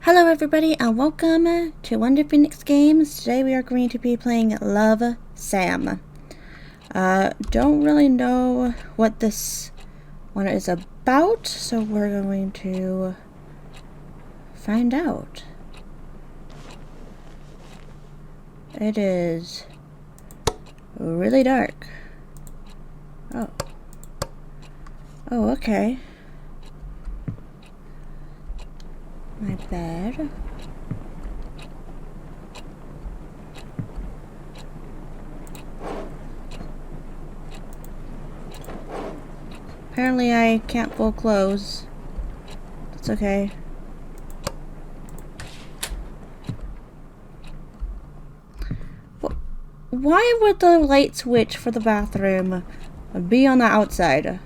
Hello everybody and welcome to Wonder Phoenix Games. Today we are going to be playing Love Sam. Don't really know what this one is about, so we're going to find out. It is really dark. Oh, okay. My bed. Apparently I can't pull clothes. That's okay. Why would the light switch for the bathroom be on the outside?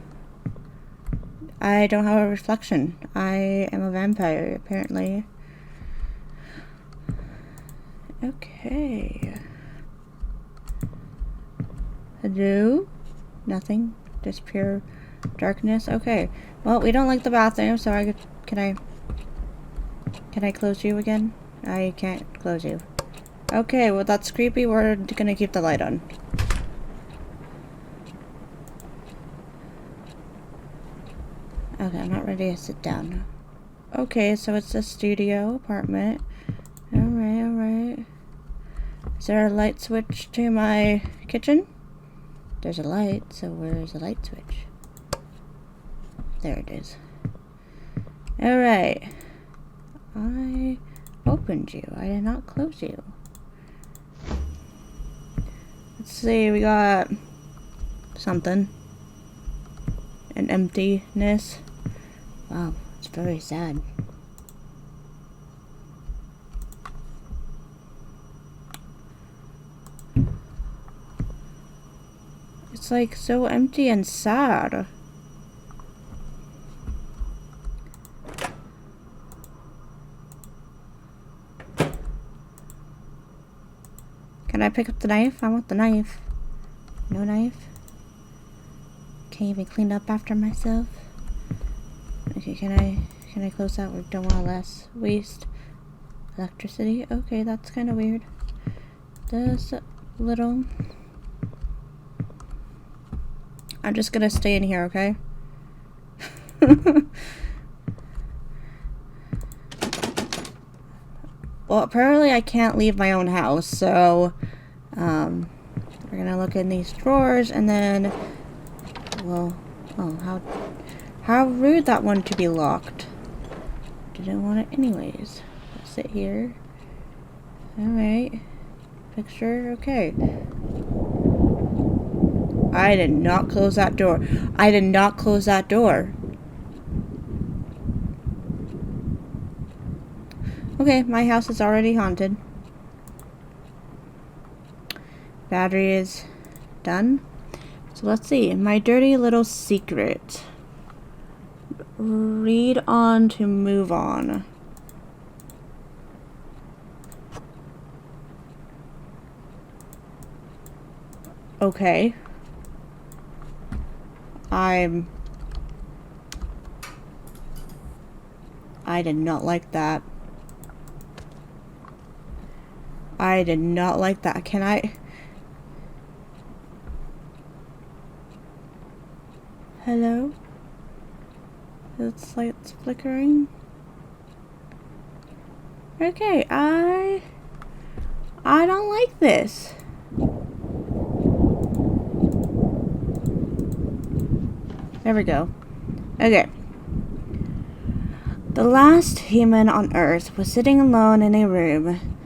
I don't have a reflection. I am a vampire, apparently. Okay. Hello? Nothing. Just pure darkness. Okay. Well, we don't like the bathroom, so can I close you again? I can't close you. Okay, well that's creepy. We're gonna keep the light on. Okay, I'm not ready to sit down. Okay, so it's a studio apartment. Alright. Is there a light switch to my kitchen? There's a light, so where's the light switch? There it is. Alright. I opened you. I did not close you. Let's see, we got something. An emptiness. Wow, it's very sad. It's like so empty and sad. Can I pick up the knife? I want the knife. No knife? Can't even clean up after myself. Okay, can I close that? We don't want to waste electricity. Okay, that's kind of weird. This little. I'm just gonna stay in here, okay? Well, apparently I can't leave my own house, so we're gonna look in these drawers and then, well, oh, how rude that one to be locked. Didn't want it anyways. Let's sit here. Alright. Picture, okay. I did not close that door. I did not close that door. Okay, my house is already haunted. Battery is done. So let's see. My dirty little secret. Read on to move on. Okay. I did not like that. I did not like that. Can I? Hello? It's like it's flickering. Okay, I don't like this. There we go. Okay. The last human on Earth was sitting alone in a room.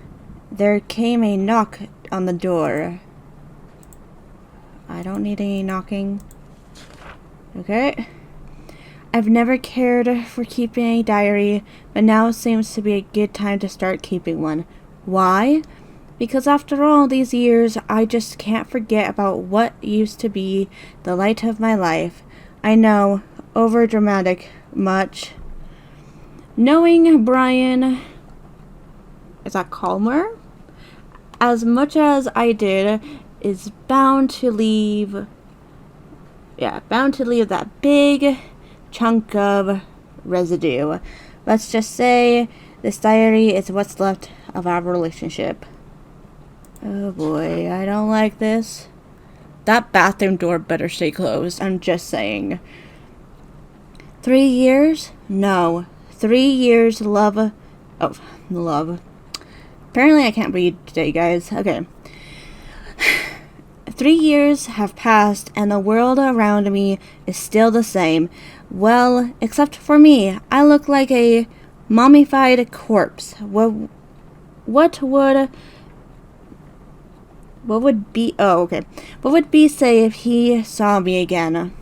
There came a knock on the door. I don't need any knocking. Okay. I've never cared for keeping a diary, but now seems to be a good time to start keeping one. Why? Because after all these years, I just can't forget about what used to be the light of my life. I know, over dramatic, much. Knowing Brian, is that calmer? As much as I did, is bound to leave that big chunk of residue. Let's just say This diary is what's left of our relationship. Oh boy, I don't like this. That bathroom door better stay closed. I'm just saying. 3 years? No. 3 years love. Oh, love. Apparently I can't read today, guys. Okay. 3 years have passed and the world around me is still the same. Well, except for me. I look like a mummified corpse. What would B say if he saw me again?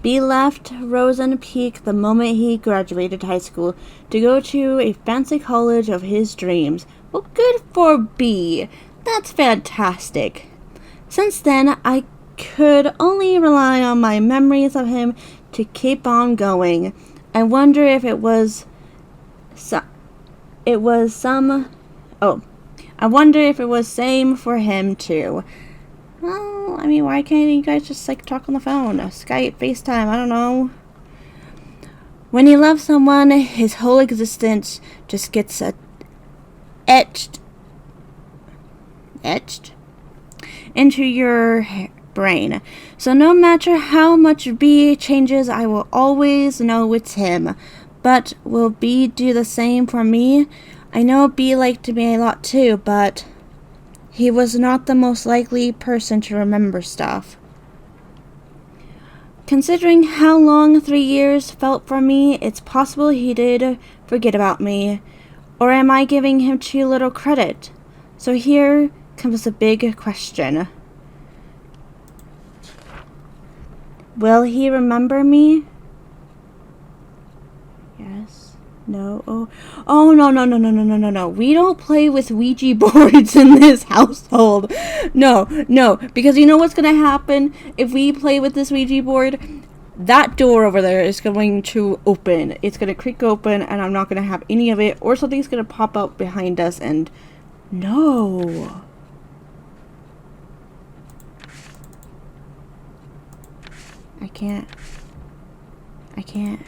B left Rosen Peak the moment he graduated high school to go to a fancy college of his dreams. Well, good for B. That's fantastic. Since then, I could only rely on my memories of him to keep on going. I wonder if I wonder if it was same for him too. Well, I mean, why can't you guys just like talk on the phone? Skype, FaceTime, I don't know. When you love someone, his whole existence just gets etched into your brain. So no matter how much B changes, I will always know it's him. But will B do the same for me? I know B liked me a lot too, but he was not the most likely person to remember stuff. Considering how long 3 years felt for me, it's possible he did forget about me. Or am I giving him too little credit? So here comes a big question. Will he remember me? Yes. No. Oh, no. We don't play with Ouija boards in this household. No. Because you know what's going to happen if we play with this Ouija board? That door over there is going to open. It's going to creak open and I'm not going to have any of it. Or something's going to pop up behind us and... No. I can't.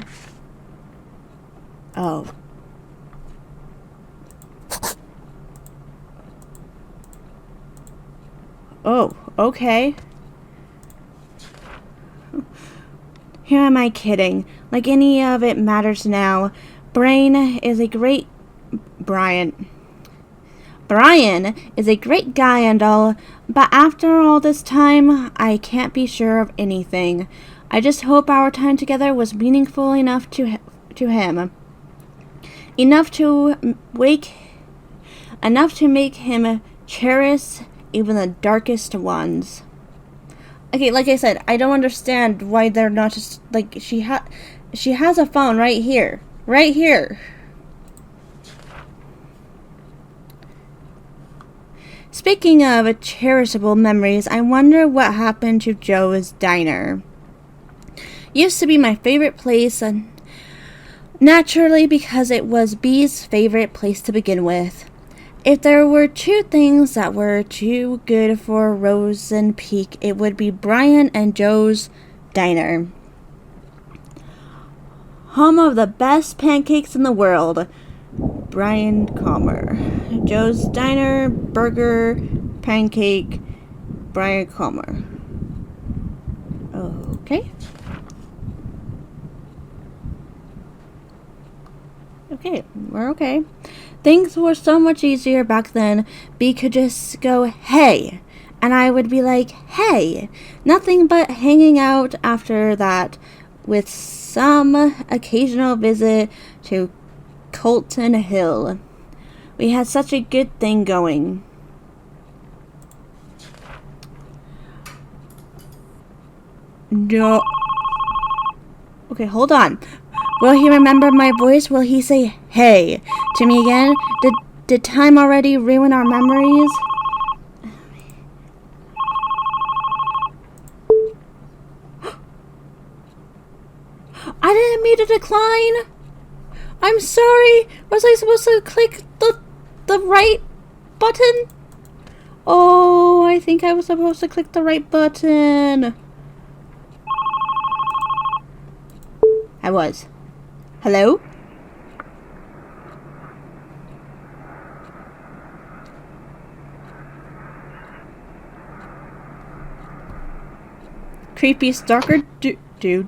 Oh. Oh, okay. Who am I kidding? Like any of it matters now. Brian is a great guy and all, but after all this time, I can't be sure of anything. I just hope our time together was meaningful enough to him. Enough to make him cherish even the darkest ones. Okay, like I said, I don't understand why they're not just, like, she has a phone right here. Right here. Speaking of cherishable memories, I wonder what happened to Joe's Diner. Used to be my favorite place, naturally because it was B's favorite place to begin with. If there were two things that were too good for Rosen Peak, it would be Brian and Joe's Diner. Home of the best pancakes in the world. Brian Calmer. Joe's Diner, burger, pancake, Brian Calmer. Okay. Okay, we're okay. Things were so much easier back then. B could just go, hey, and I would be like, hey. Nothing but hanging out after that, with some occasional visit to Colton Hill. We had such a good thing going. No. Okay, hold on. Will he remember my voice? Will he say, hey, to me again? Did time already ruin our memories? I didn't mean to decline. I'm sorry. Was I supposed to click the right button? Oh, I think I was supposed to click the right button. I was. Hello? creepy stalker dude.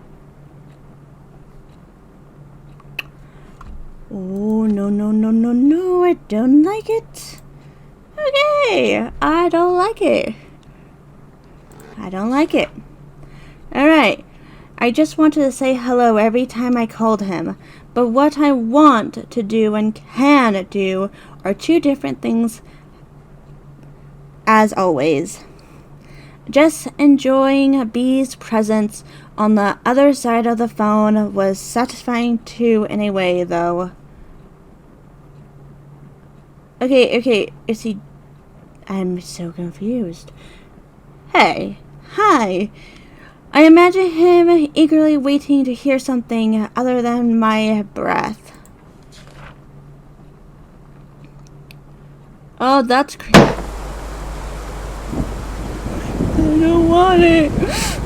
Oh, no, no, no, no, no. I don't like it. Okay, I don't like it. I don't like it. Alright, I just wanted to say hello every time I called him. But what I want to do and can do are two different things as always. Just enjoying B's presence on the other side of the phone was satisfying too in a way, though. Okay, is he... I'm so confused. Hey, hi. I imagine him eagerly waiting to hear something other than my breath. Oh, that's creepy. I don't want it.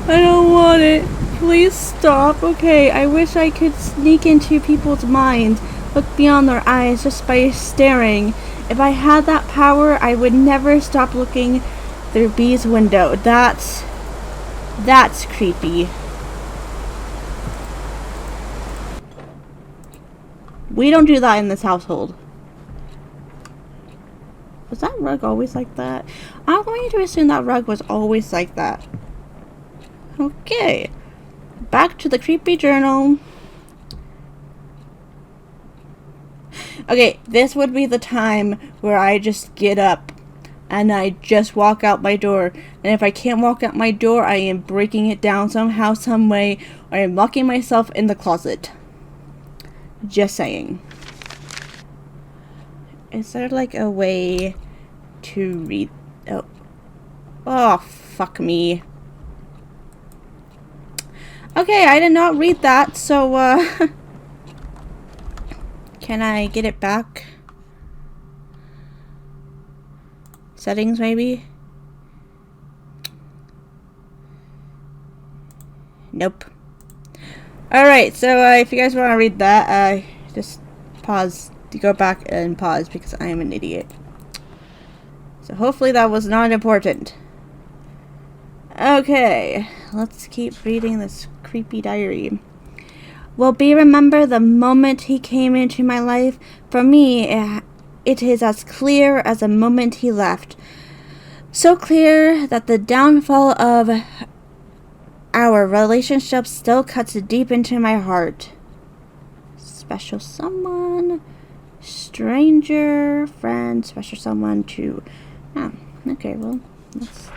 I don't want it. Please stop. Okay, I wish I could sneak into people's minds, look beyond their eyes just by staring. If I had that power, I would never stop looking through B's window. That's creepy. We don't do that in this household. Was that rug always like that? I'm going to assume that rug was always like that. Okay. Back to the creepy journal. Okay, this would be the time where I just get up and I just walk out my door. And if I can't walk out my door, I am breaking it down somehow, some way, or I'm locking myself in the closet. Just saying. Is there like a way to read? Oh, fuck me. Okay, I did not read that, so can I get it back? Settings, maybe? Nope. Alright, so if you guys want to read that, just pause to go back and pause because I am an idiot. So hopefully that was not important. Okay, let's keep reading this creepy diary. Will B remember the moment he came into my life? For me, it is as clear as the moment he left. So clear that the downfall of our relationship still cuts deep into my heart. Special someone, stranger, friend, special someone to... Oh, okay, well, that's...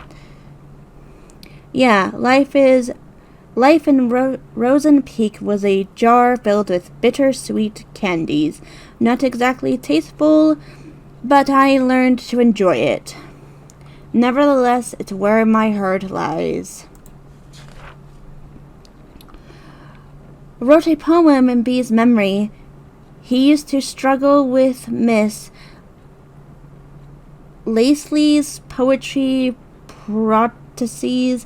Yeah, life in Rosen Peak was a jar filled with bittersweet candies. Not exactly tasteful, but I learned to enjoy it. Nevertheless, it's where my heart lies. Wrote a poem in B's memory. He used to struggle with Miss Lacey's poetry practices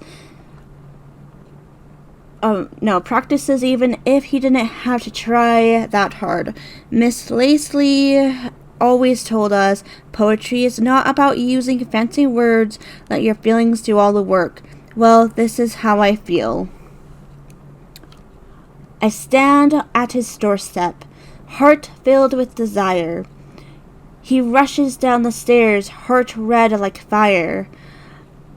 even if he didn't have to try that hard. Miss Lacey always told us poetry is not about using fancy words, let your feelings do all the work. Well, this is how I feel. I stand at his doorstep, heart filled with desire. He rushes down the stairs, heart red like fire.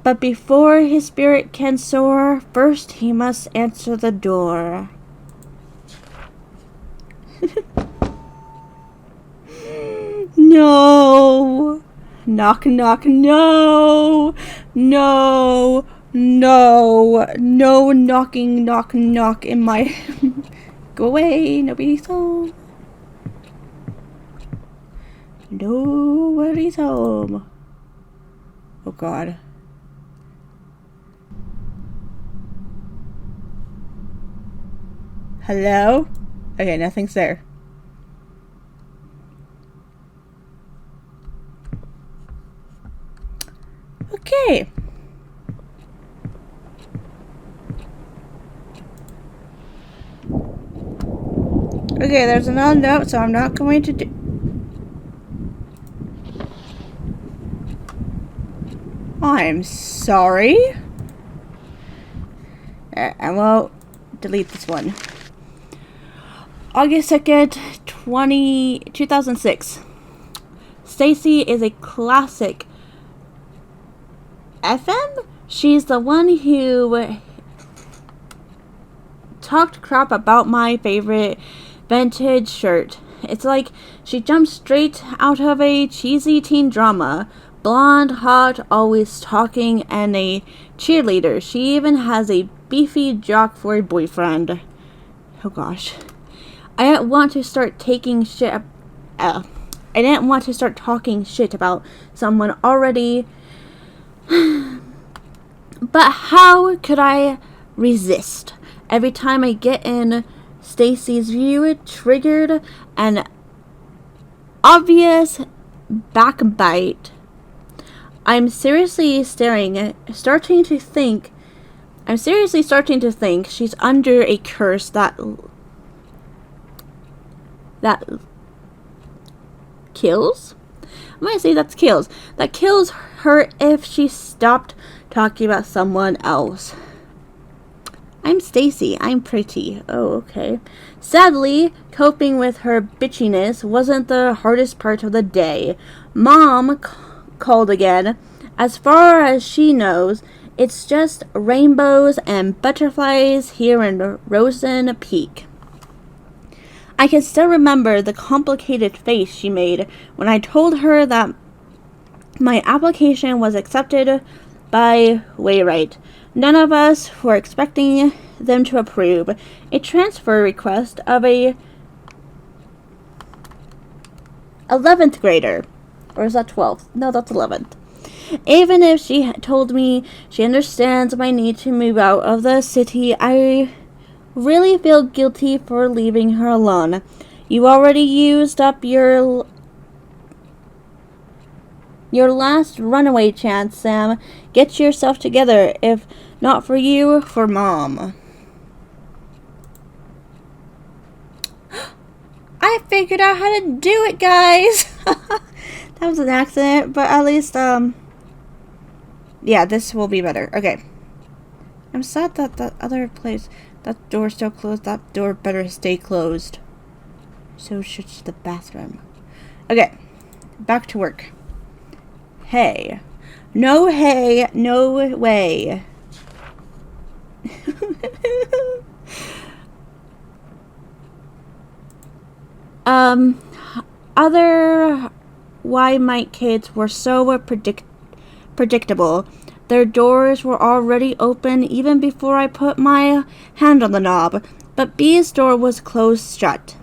But before his spirit can soar, first he must answer the door. No! Knock, knock, no! No! No! No knocking, knock, knock in my... Go away, nobody's home. Nobody's home. Oh God. Hello? Okay, nothing's there. Okay. Okay, there's another note, so I'm not going to do... I'm sorry. I won't delete this one. August 2nd, 2006. Stacy is a classic. FM? She's the one who talked crap about my favorite vintage shirt. It's like she jumped straight out of a cheesy teen drama. Blonde, hot, always talking, and a cheerleader. She even has a beefy jock for a boyfriend. Oh gosh. I didn't want to start talking shit about someone already. But how could I resist? Every time I get in Stacy's view, it triggered an obvious backbite. I'm seriously starting to think she's under a curse that kills? I'm gonna say that's kills. That kills her if she stopped talking about someone else. I'm Stacy. I'm pretty. Oh, okay. Sadly, coping with her bitchiness wasn't the hardest part of the day. Mom called again. As far as she knows, it's just rainbows and butterflies here in Rosen Peak. I can still remember the complicated face she made when I told her that my application was accepted by Wayrite. None of us were expecting them to approve a transfer request of a 11th grader. Or is that 12th? No, that's 11th. Even if she told me she understands my need to move out of the city, I really feel guilty for leaving her alone. You already used up your last runaway chance, Sam. Get yourself together. If not for you, for Mom. I figured out how to do it, guys. That was an accident, but at least, yeah, this will be better. Okay. I'm sad that that other place, that door's still closed. That door better stay closed. So should the bathroom. Okay. Back to work. Hey. No hey, no way. Other Why Might kids were so predictable. Their doors were already open even before I put my hand on the knob, but B's door was closed shut.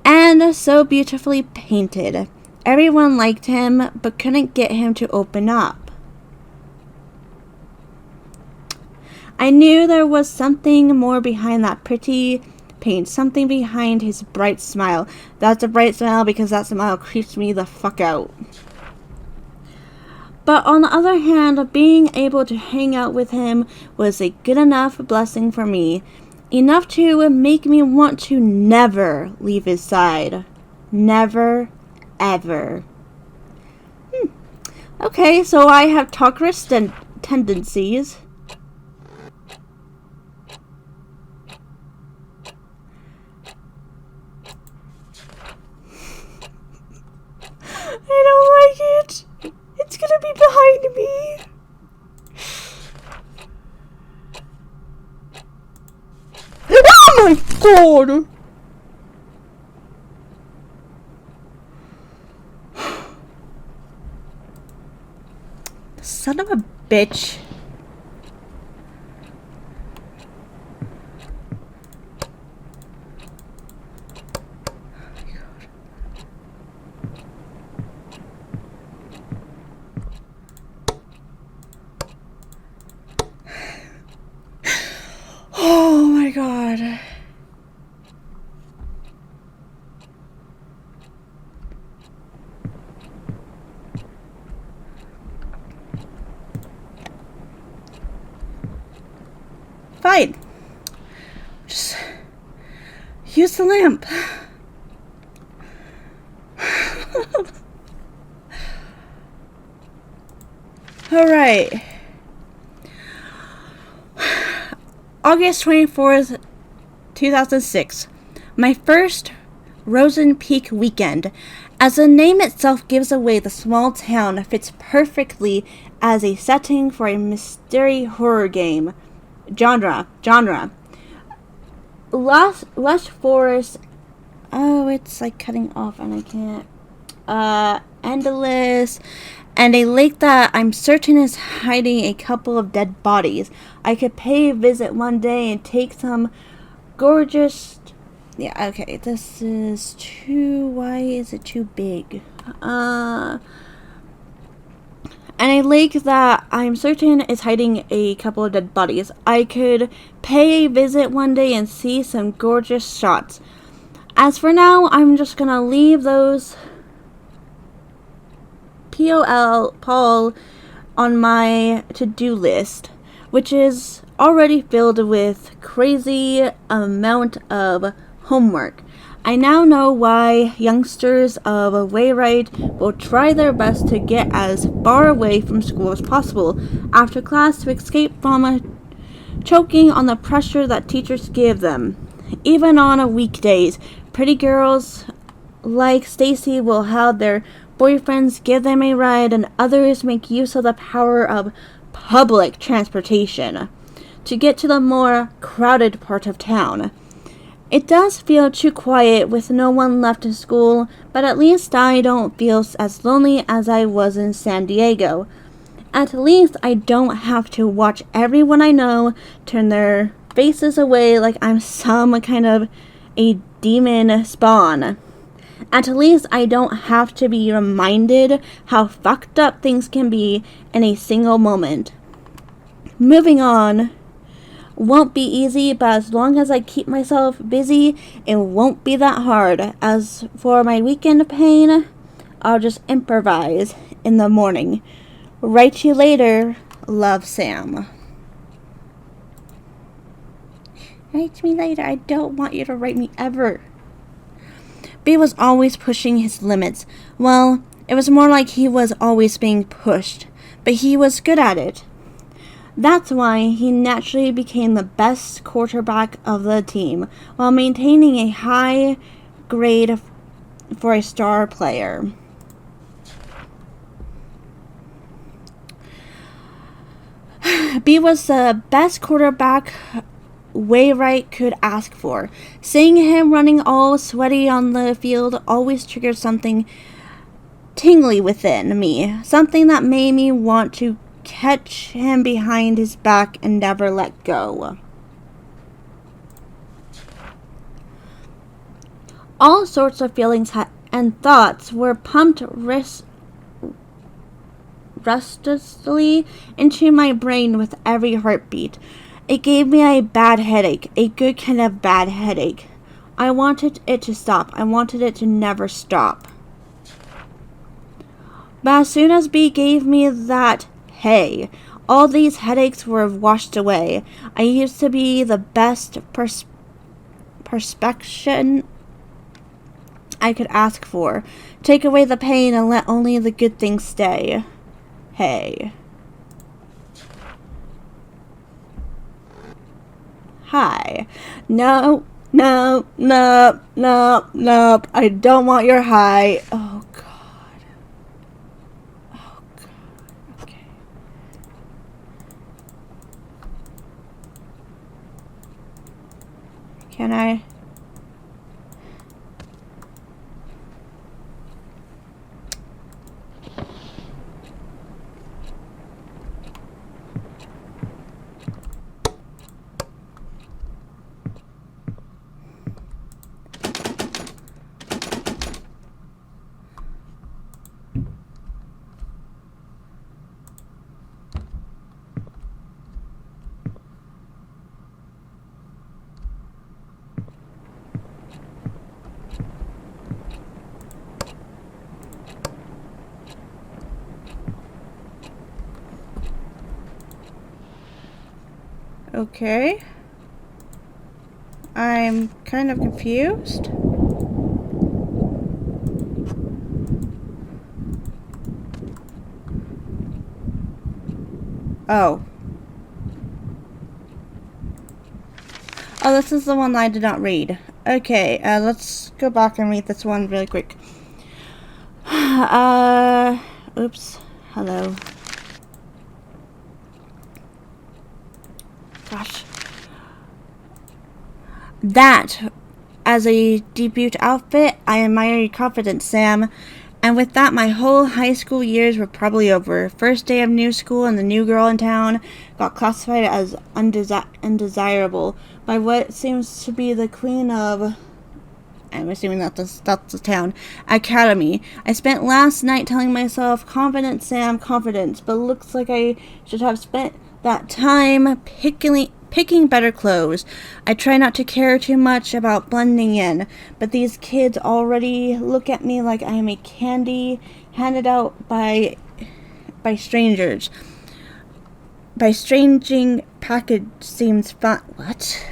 And so beautifully painted. Everyone liked him, but couldn't get him to open up. I knew there was something more behind that pretty paint, something behind his bright smile. That's a bright smile because that smile creeps me the fuck out. But on the other hand, being able to hang out with him was a good enough blessing for me. Enough to make me want to never leave his side. Never, ever. Okay, so I have talkerous tendencies. I don't like it. It's gonna be behind me. Oh my god! Son of a bitch. Oh my god. Fine. Just use the lamp. All right. August 24th, 2006. My first Rosen Peak weekend. As the name itself gives away, the small town fits perfectly as a setting for a mystery horror game. Genre. Lush forest. Oh, it's like cutting off and I can't. Endless. And a lake that I'm certain is hiding a couple of dead bodies. I could pay a visit one day and take some gorgeous. Yeah, okay, this is too. Why is it too big? And a lake that I'm certain is hiding a couple of dead bodies. I could pay a visit one day and see some gorgeous shots. As for now, I'm just gonna leave those Paul on my to-do list, which is already filled with crazy amount of homework. I now know why youngsters of Wayride will try their best to get as far away from school as possible after class to escape from choking on the pressure that teachers give them. Even on weekdays, pretty girls like Stacy will have their boyfriends give them a ride, and others make use of the power of public transportation to get to the more crowded part of town. It does feel too quiet with no one left in school, but at least I don't feel as lonely as I was in San Diego. At least I don't have to watch everyone I know turn their faces away like I'm some kind of a demon spawn. At least I don't have to be reminded how fucked up things can be in a single moment. Moving on. Won't be easy, but as long as I keep myself busy, it won't be that hard. As for my weekend pain, I'll just improvise in the morning. Write you later. Love, Sam. Write me later. I don't want you to write me ever. B was always pushing his limits. Well, it was more like he was always being pushed, but he was good at it. That's why he naturally became the best quarterback of the team, while maintaining a high grade for a star player. B was the best quarterback Wayride could ask for. Seeing him running all sweaty on the field always triggered something tingly within me, something that made me want to catch him behind his back and never let go. All sorts of feelings and thoughts were pumped restlessly into my brain with every heartbeat. It gave me a bad headache, a good kind of bad headache. I wanted it to stop. I wanted it to never stop. But as soon as B gave me that hey, all these headaches were washed away. I used to be the best perspection I could ask for. Take away the pain and let only the good things stay. Hey. Hi. No. I don't want your hi. Oh, God. Okay. Can I? Okay. I'm kind of confused. Oh. Oh, this is the one I did not read. Okay, let's go back and read this one really quick. Oops. Hello. Gosh. That, as a debut outfit, I admire your confidence, Sam. And with that, my whole high school years were probably over. First day of new school, and the new girl in town got classified as undesirable by what seems to be the queen of, I'm assuming that's the town, academy. I spent last night telling myself, confidence, Sam, confidence, but looks like I should have spent that time picking better clothes. I try not to care too much about blending in, but these kids already look at me like I am a candy handed out by strangers. By stranging package seems fun. What?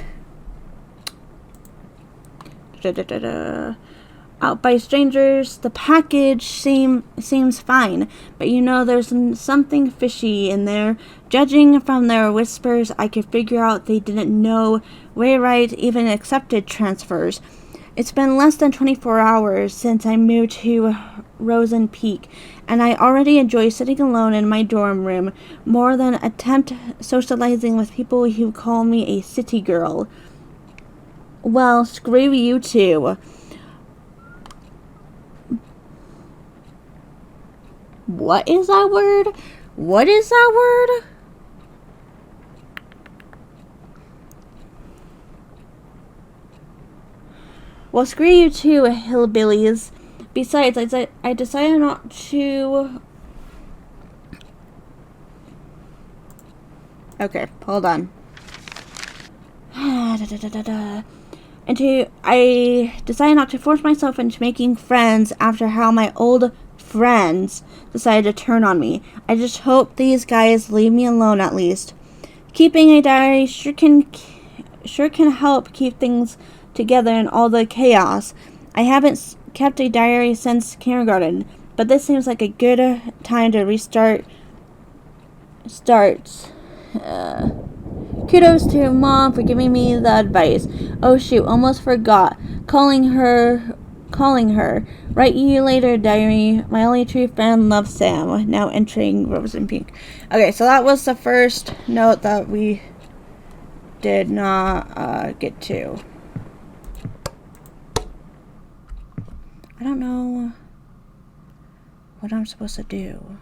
Out by strangers, the package seems fine, but you know there's something fishy in there. Judging from their whispers, I could figure out they didn't know Wayrite even accepted transfers. It's been less than 24 hours since I moved to Rosen Peak, and I already enjoy sitting alone in my dorm room more than attempt socializing with people who call me a city girl. Well, screw you too. What is that word? What is that word? Well, screw you too, hillbillies. Besides, I decided not to... Okay, hold on. I decided not to force myself into making friends after how my old friends decided to turn on me. I just hope these guys leave me alone at least. Keeping a diary sure can help keep things together in all the chaos. I haven't kept a diary since kindergarten, but this seems like a good time to restart. Kudos to Mom for giving me the advice. Oh shoot, almost forgot. Calling her. Write you later, diary. My only true friend loves Sam. Now entering Rose and Pink. Okay, so that was the first note that we did not get to. I don't know what I'm supposed to do.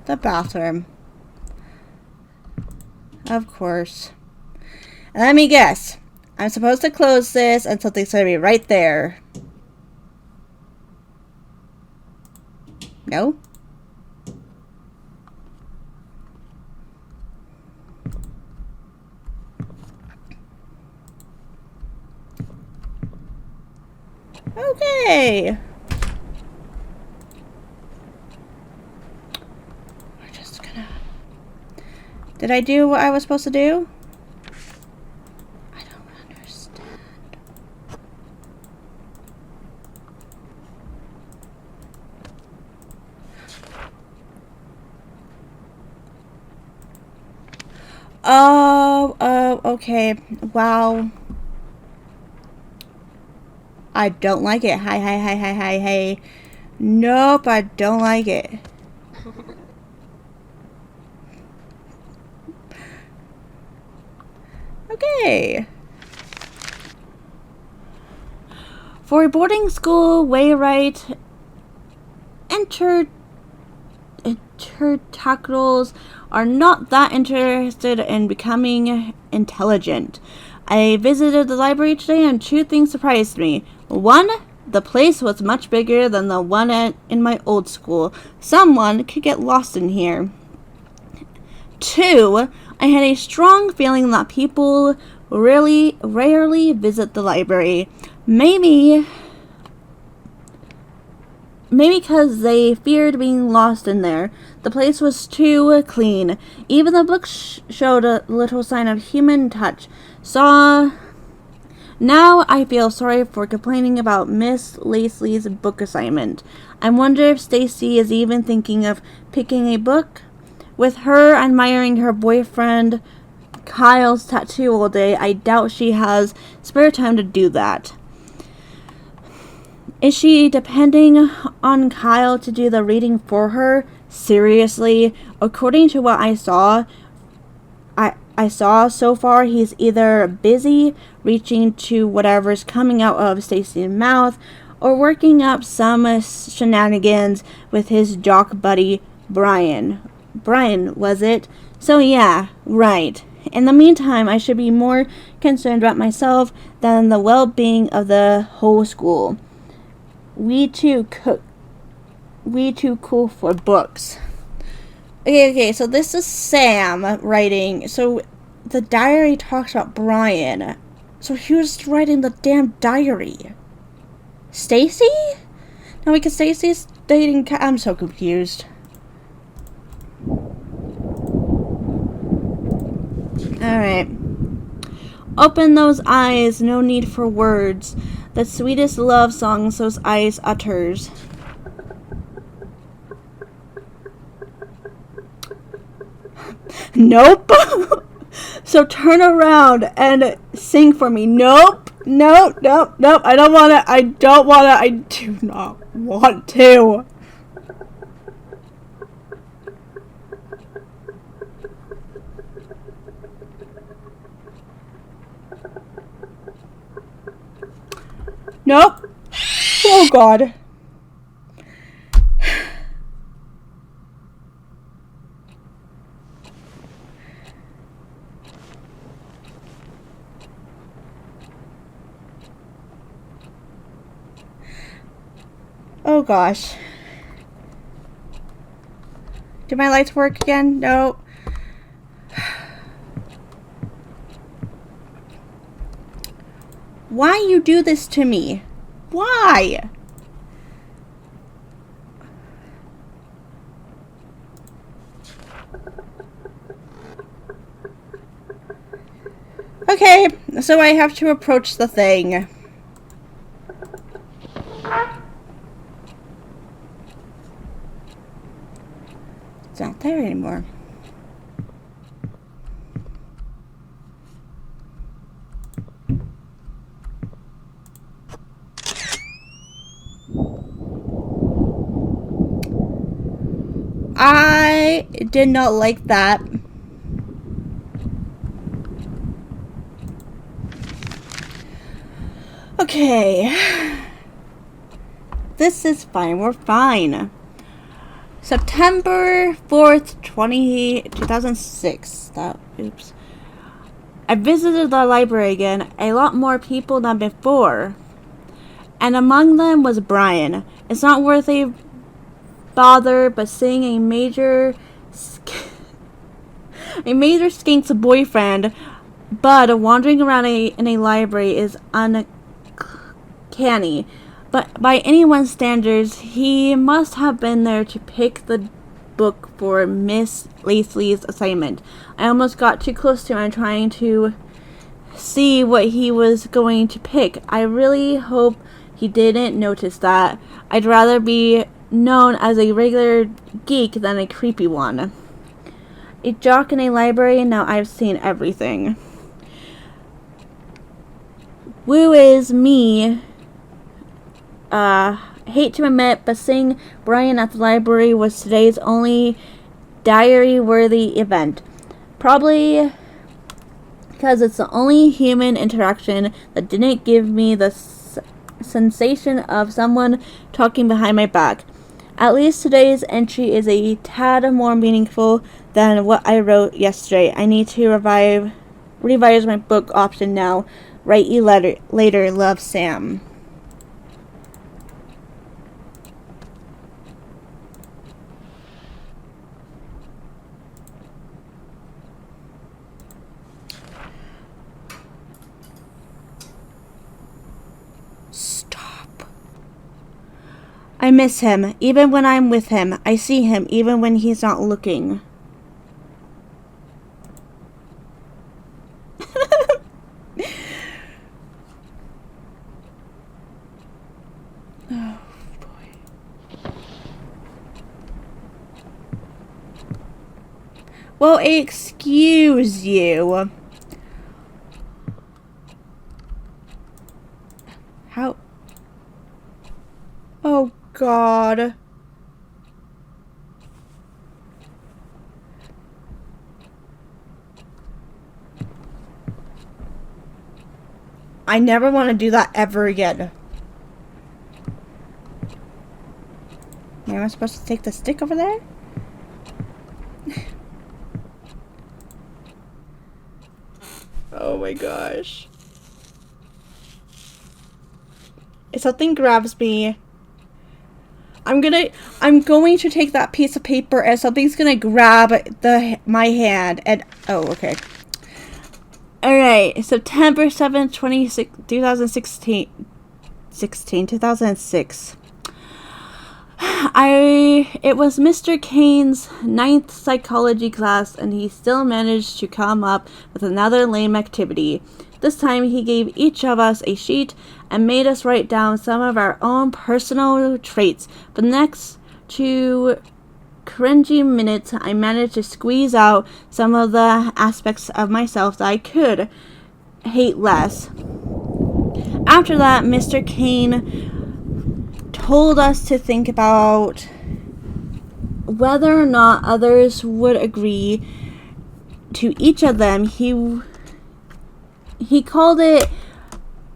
The bathroom. Of course. And let me guess. I'm supposed to close this and something's going to be right there. No? Okay. Did I do what I was supposed to do? I don't understand. Oh, okay. Wow. I don't like it. Hi. Nope, I don't like it. Okay. For a boarding school, Wayrite intertactals are not that interested in becoming intelligent. I visited the library today and two things surprised me. One, the place was much bigger than the one in my old school. Someone could get lost in here. 2, I had a strong feeling that people rarely visit the library. Maybe because they feared being lost in there. The place was too clean. Even the books showed a little sign of human touch. Now I feel sorry for complaining about Miss Lacey's book assignment. I wonder if Stacy is even thinking of picking a book. With her admiring her boyfriend Kyle's tattoo all day, I doubt she has spare time to do that. Is she depending on Kyle to do the reading for her? Seriously? According to what I saw so far, he's either busy reaching to whatever's coming out of Stacy's mouth or working up some shenanigans with his jock buddy, Brian. Brian, was it? So yeah, right. In the meantime, I should be more concerned about myself than the well-being of the whole school. We too cool for books. Okay, so this is Sam writing. So the diary talks about Brian. So he was writing the damn diary. Stacy? Now because Stacy's dating I'm so confused. Alright. Open those eyes, no need for words. The sweetest love songs those eyes utters. Nope. So turn around and sing for me. Nope. I don't want to. I do not want to. Nope. Oh God. Oh gosh. Do my lights work again? No. Why you do this to me? Why? Okay, so I have to approach the thing. It's not there anymore. I did not like that. Okay. This is fine. We're fine. September 4th, 2006. Oops. I visited the library again. A lot more people than before. And among them was Brian. It's not worth a bother, but seeing a major skink's boyfriend Bud wandering around in a library is uncanny. But by anyone's standards, he must have been there to pick the book for Miss Lacey's assignment. I almost got too close to him trying to see what he was going to pick. I really hope he didn't notice that. I'd rather be known as a regular geek than a creepy one. A jock in a library, now I've seen everything. Woo is me. Hate to admit, but seeing Brian at the library was today's only diary-worthy event. Probably because it's the only human interaction that didn't give me the sensation of someone talking behind my back. At least today's entry is a tad more meaningful than what I wrote yesterday. I need to revise my book option now. Write you later, love, Sam. I miss him, even when I'm with him. I see him, even when he's not looking. Oh, boy. Well, excuse you. How? Oh, God. I never want to do that ever again. Am I supposed to take the stick over there? Oh my gosh. If something grabs me, I'm going to take that piece of paper and something's gonna grab my hand and oh, okay. Alright, September 7th, 2006. It was Mr. Kane's 9th psychology class, and he still managed to come up with another lame activity. This time he gave each of us a sheet and made us write down some of our own personal traits. But next to cringy minutes, I managed to squeeze out some of the aspects of myself that I could hate less. After that, Mr. Kane told us to think about whether or not others would agree to each of them. He called it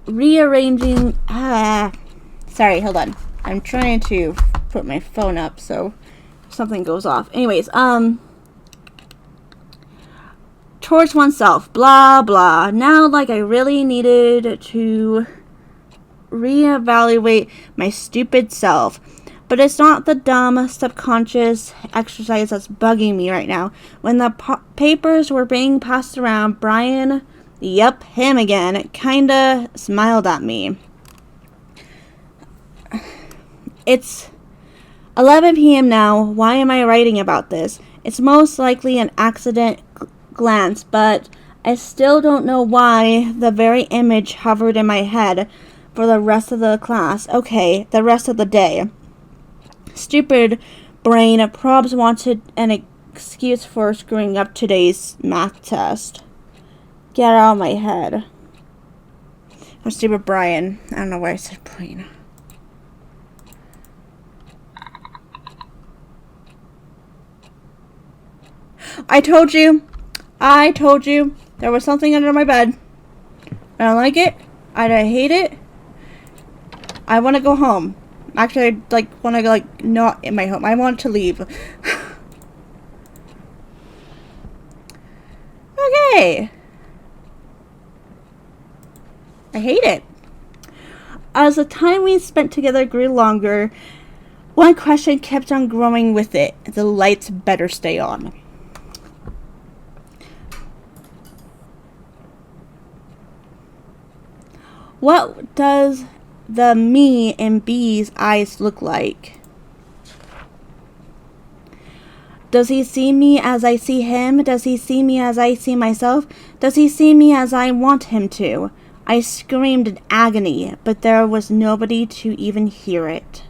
rearranging. Sorry, hold on. I'm trying to put my phone up so something goes off. Anyways, towards oneself, blah blah. Now, like, I really needed to reevaluate my stupid self. But it's not the dumb subconscious exercise that's bugging me right now. When the papers were being passed around, Brian, yep, him again, kinda smiled at me. It's 11 p.m. now. Why am I writing about this? It's most likely an accident glance, but I still don't know why the very image hovered in my head for the rest of the class. Okay, the rest of the day. Stupid brain. Probs wanted an excuse for screwing up today's math test. Get out of my head. I'm stupid Brian. I don't know why I said brain. I told you there was something under my bed. I don't like it. I hate it. I want to go home. Actually, I want to go, not in my home. I want to leave. Okay. I hate it. As the time we spent together grew longer, one question kept on growing with it. The lights better stay on. What does the me in B's eyes look like? Does he see me as I see him? Does he see me as I see myself? Does he see me as I want him to? I screamed in agony, but there was nobody to even hear it.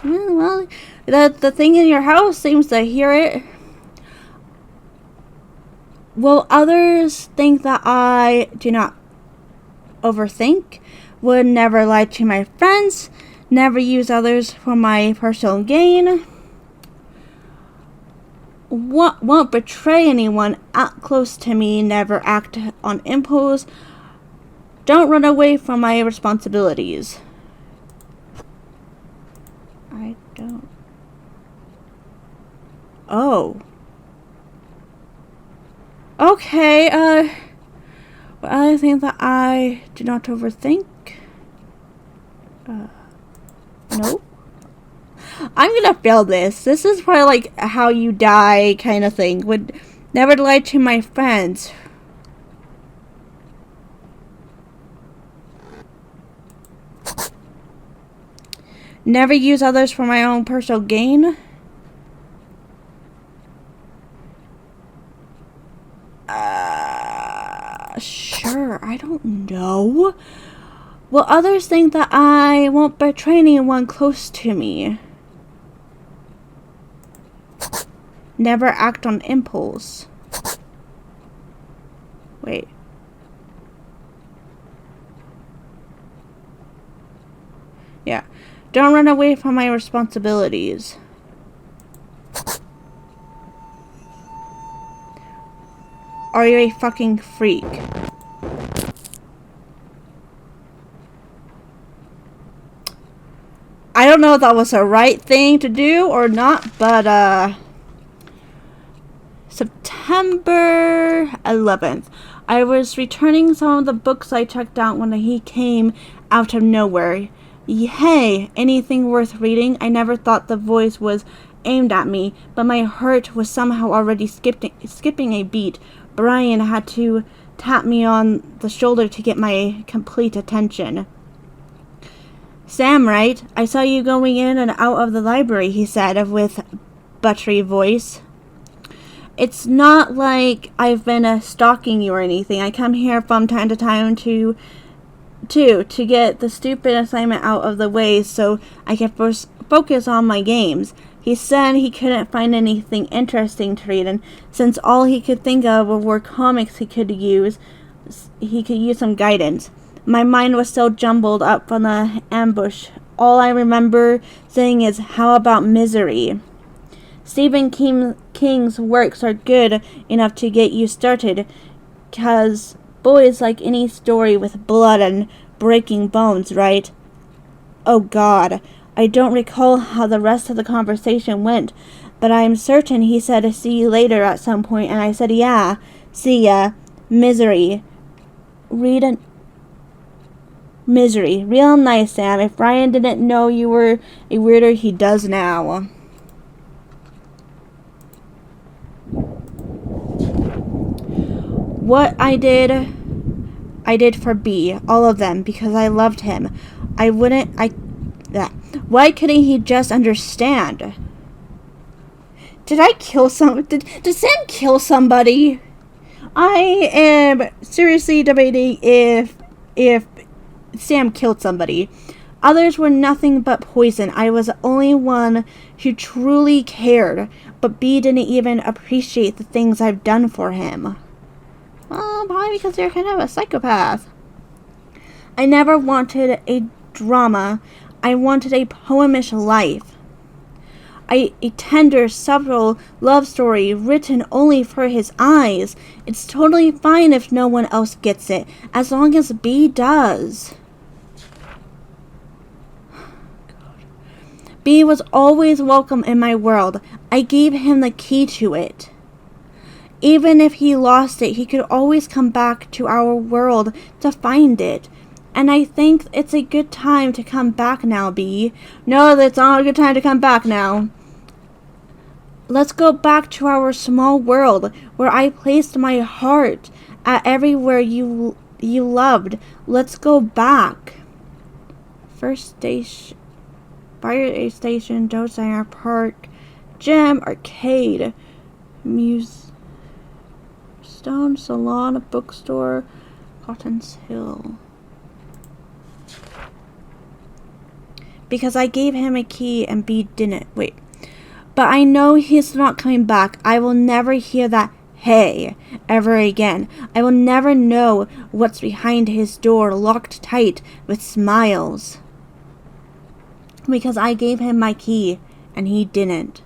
Well, the thing in your house seems to hear it. Will others think that I do not overthink? Would never lie to my friends? Never use others for my personal gain? Won't betray anyone close to me? Never act on impulse? Don't run away from my responsibilities. I don't. Oh. Okay, I think that I do not overthink. Nope. I'm gonna fail this. This is probably like how you die kind of thing. Would never lie to my friends. Never use others for my own personal gain. Sure, I don't know. Will others think that I won't betray anyone close to me? Never act on impulse. Wait. Yeah. Don't run away from my responsibilities. Are you a fucking freak? I don't know if that was the right thing to do or not, but September 11th. I was returning some of the books I checked out when he came out of nowhere. Hey, anything worth reading? I never thought the voice was aimed at me, but my heart was somehow already skipping a beat. Brian had to tap me on the shoulder to get my complete attention. Sam, right? I saw you going in and out of the library, he said with buttery voice. It's not like I've been stalking you or anything. I come here from time to time to get the stupid assignment out of the way so I can focus on my games. He said he couldn't find anything interesting to read, and since all he could think of were comics he could use some guidance. My mind was still jumbled up from the ambush. All I remember saying is, how about Misery? Stephen King's works are good enough to get you started, 'cause boys like any story with blood and breaking bones, right? Oh God, I don't recall how the rest of the conversation went, but I'm certain he said see you later at some point, and I said yeah, see ya. Misery. Misery. Real nice, Sam. If Brian didn't know you were a weirdo, he does now. What I did for B, all of them, because I loved him. Why couldn't he just understand? Did I kill did Sam kill somebody? I am seriously debating if Sam killed somebody. Others were nothing but poison. I was the only one who truly cared, but B didn't even appreciate the things I've done for him. Well, probably because you're kind of a psychopath. I never wanted a drama. I wanted a poemish life. A tender, subtle love story written only for his eyes. It's totally fine if no one else gets it, as long as B does. B was always welcome in my world. I gave him the key to it. Even if he lost it, he could always come back to our world to find it. And I think it's a good time to come back now, B. No, that's not a good time to come back now. Let's go back to our small world where I placed my heart at everywhere you loved. Let's go back. First station, fire station, Dosinger Park, gym, arcade, Stone Salon, a bookstore, Cotton's Hill. Because I gave him a key and B didn't. Wait. But I know he's not coming back. I will never hear that hey ever again. I will never know what's behind his door locked tight with smiles. Because I gave him my key and he didn't.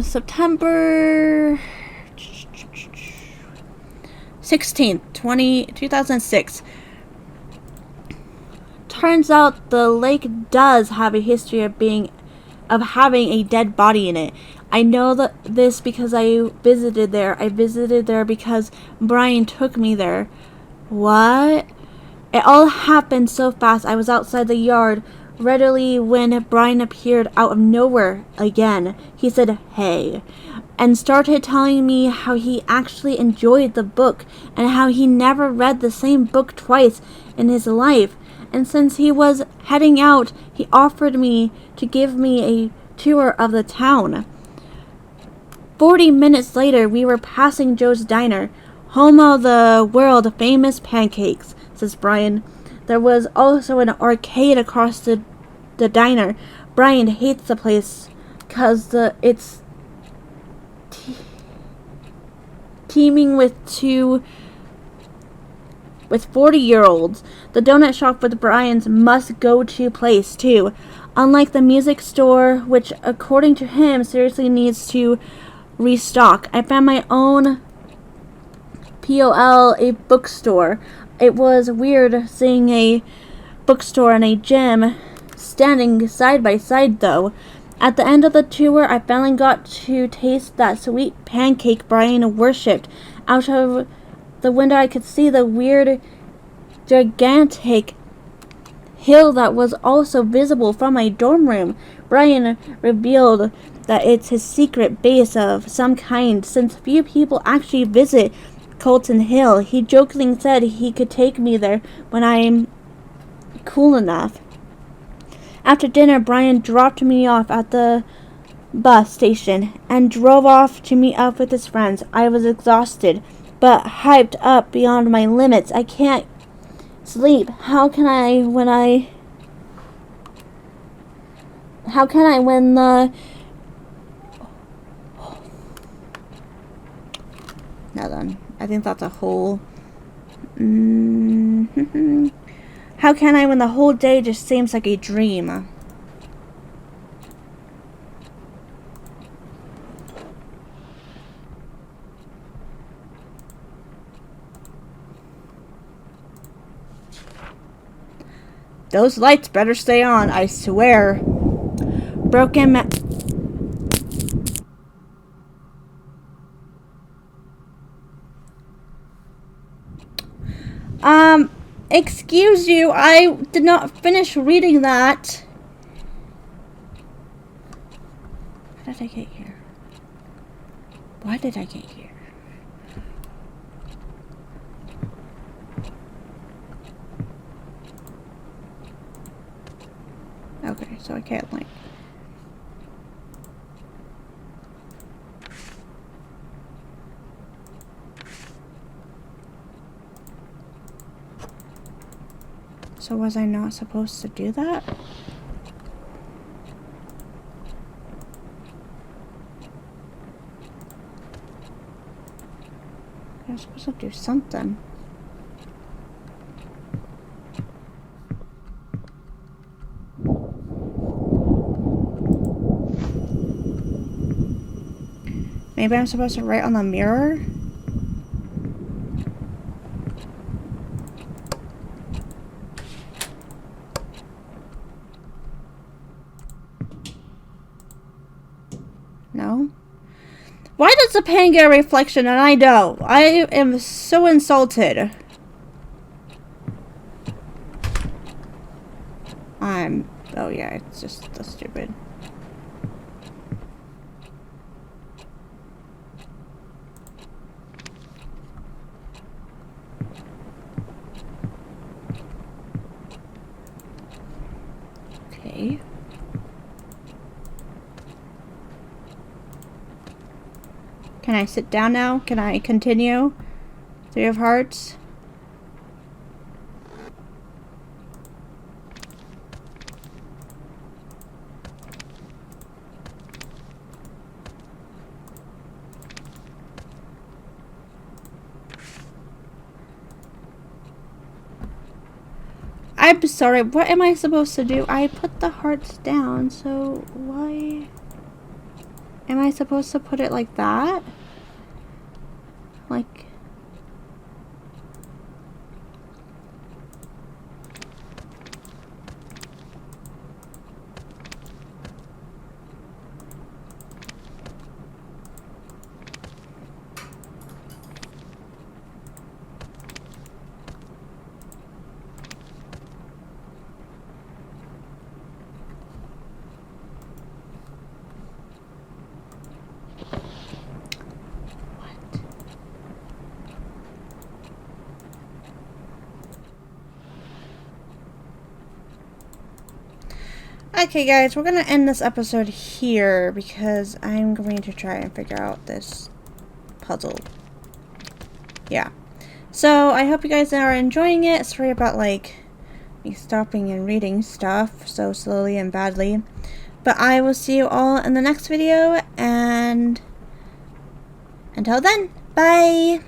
September 16th, 2006. Turns out the lake does have a history of having a dead body in it. I know this because I visited there. I visited there because Brian took me there. What? It all happened so fast. I was outside the yard readily when Brian appeared out of nowhere again. He said, "Hey," and started telling me how he actually enjoyed the book and how he never read the same book twice in his life. And since he was heading out, he offered me to give me a tour of the town. 40 minutes later, we were passing Joe's Diner, home of the world famous pancakes, says Brian. There was also an arcade across the diner. Brian hates the place because it's teeming with 40-year-olds. The donut shop was Brian's must-go-to place, too. Unlike the music store, which, according to him, seriously needs to restock. I found my own POL, a bookstore. It was weird seeing a bookstore and a gym standing side by side, though. At the end of the tour, I finally got to taste that sweet pancake Brian worshipped. Out of the window, I could see the weird, gigantic hill that was also visible from my dorm room. Brian revealed that it's his secret base of some kind, since few people actually visit Colton Hill. He jokingly said he could take me there when I'm cool enough. After dinner, Brian dropped me off at the bus station and drove off to meet up with his friends. I was exhausted, but hyped up beyond my limits. I can't sleep. How can I when the Hold on. I think that's a whole How can I when the whole day just seems like a dream? Those lights better stay on, I swear. Excuse you, I did not finish reading that. How did I get here? Why did I get here? Okay, so I can't link. So was I not supposed to do that? I was supposed to do something. Maybe I'm supposed to write on the mirror? No? Why does the pen get a reflection and I don't? I am so insulted. Oh yeah, it's just the stupid. Okay. Can I sit down now? Can I continue? 3 of Hearts. I'm sorry, what am I supposed to do? I put the hearts down, so why am I supposed to put it like that? Like, Okay, guys, we're going to end this episode here because I'm going to try and figure out this puzzle. Yeah. So, I hope you guys are enjoying it. Sorry about, like, me stopping and reading stuff so slowly and badly. But I will see you all in the next video, and until then, bye!